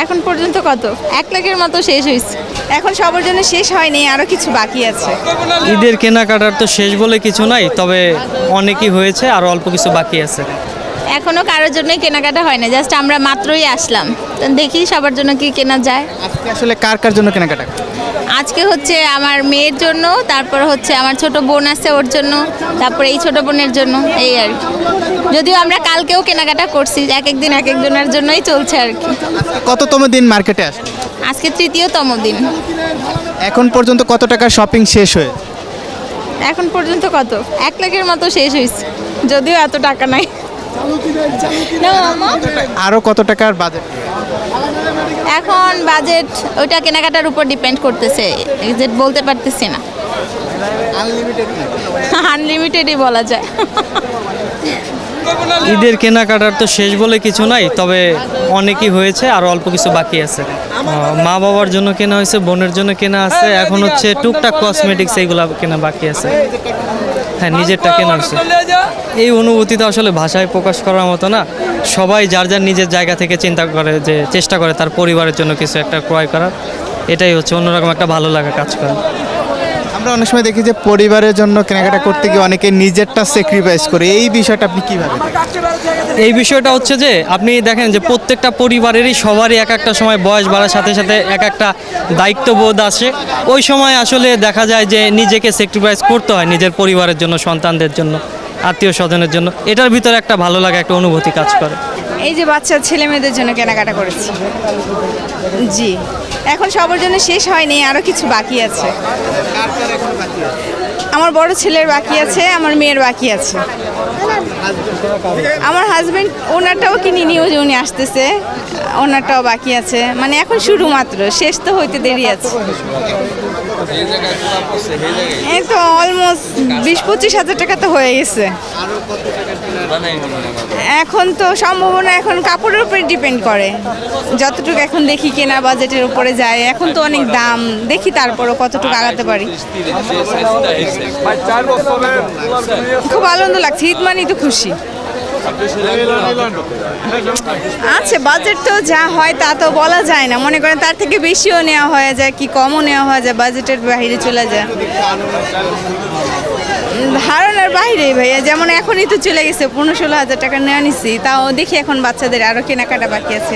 এখন পর্যন্ত কত 1 লাখের মতো শেষ হয়েছে। এখন সবার জন্য শেষ হয়নি, আরো কিছু বাকি আছে। ঈদের কেনাকাটার তো শেষ বলে কিছু নাই, তবে অনেকই হয়েছে আর অল্প কিছু বাকি আছে। এখনো কারোর জন্যই কেনাকাটা হয় না, জাস্ট আমরা মাত্রই আসলাম, তো দেখি সবার জন্য কি কেনা যায়। আজকে আসলে কার কার জন্য কেনাকাটা? আজকে হচ্ছে আমার মেয়ের জন্য, তারপর হচ্ছে আমার ছোট বোন আছে ওর জন্য, তারপর এই ছোট বোনের জন্য, এই আর কি। যদিও আমরা কালকেও কেনাকাটা করছি, এক একদিন এক একজনের জন্যই চলছে আর কি। কততম দিন মার্কেটে আসলে? আজকে 3য়তম দিন। এখন পর্যন্ত কত টাকার শপিং শেষ হয়ে? এখন পর্যন্ত কত 1 লাখের মতো শেষ হয়েছে, যদিও এত টাকা নাই। না মামা, আরো কত টাকার বাজেট? এখন বাজেট ওইটা কেনাকাটার উপর ডিপেন্ড করতেছে, এক্সাক্ট বলতে পারতেছি না। আনলিমিটেডই বলা যায়। ঈদের কেনাকাটার তো শেষ বলে কিছু নাই, তবে অনেকই হয়েছে আর অল্প কিছু বাকি আছে। মা বাবার জন্য কেনা হয়েছে, বোনের জন্য কেনা আছে, এখন হচ্ছে টুকটাক কসমেটিক্স এইগুলা কেনা বাকি আছে। হ্যাঁ, নিজেরটা কেনা হচ্ছে। এই অনুভূতিটা আসলে ভাষায় প্রকাশ করার মতো না। সবাই যার যার নিজের জায়গা থেকে চিন্তা করে, যে চেষ্টা করে তার পরিবারের জন্য কিছু একটা ক্রয় করার। এটাই হচ্ছে অন্যরকম একটা ভালো লাগা কাজ করে। আমরা অনেক সময় দেখি যে পরিবারের জন্য কেনাকাটা করতে গিয়ে অনেকে নিজেরটা স্যাক্রিফাইস করে, এই বিষয়টা আপনি কিভাবে দেখেন? এই বিষয়টা হচ্ছে যে আপনি দেখেন যে প্রত্যেকটা পরিবারেরই সবারই এক একটা সময় বয়স বাড়ার সাথে সাথে এক একটা দায়িত্ববোধ আসে। ওই সময় আসলে দেখা যায় যে নিজেকে স্যাক্রিফাইস করতে হয় নিজের পরিবারের জন্য, সন্তানদের জন্য, আত্মীয় স্বজনের জন্য। এটার ভিতরে একটা ভালো লাগা, একটা অনুভূতি কাজ করে। এই যে বাচ্চা ছেলে মেয়েদের জন্য কেনাকাটা করেছি। জি, এখন সবার জন্য শেষ হয়নি, আরো কিছু বাকি আছে। আমার বড় ছেলের বাকি আছে, আমার মেয়ের বাকি আছে। আমার হাজবেন্ড ওনারটাও কিনিনি, ওই যে উনি আসতেছে, ওনারটাও বাকি আছে। মানে এখন শুরু মাত্র, শেষ তো হইতে দেরি আছে। এই তো অলমোস্ট 20-25 হাজার টাকা তো হয়ে গেছে। এখন তো সম্ভাবনা এখন কাপড়ের উপরে ডিপেন্ড করে, যতটুকু এখন দেখি কেনা বাজেটের উপরে যায়। এখন তো অনেক দাম, দেখি তারপরও কতটুকু আগাতে পারি। খুব আনন্দ লাগছে, ঈদ মানেই তো খুশি আছে। বাজেট তো যা হয় তা তো বলা যায় না, মনে করেন তার থেকে বেশিও নেওয়া হয়ে যায়, কি কমও নেওয়া হয়ে যায়, বাজেটের বাইরে চলে যায়, ধারণার বাইরে ভাইয়া। যেমন এখনই তো চলে গেছে 15-16 হাজার টাকা নেওয়া নিছি, তাও দেখি এখন বাচ্চাদের আরও কেনাকাটা বাকি আছে।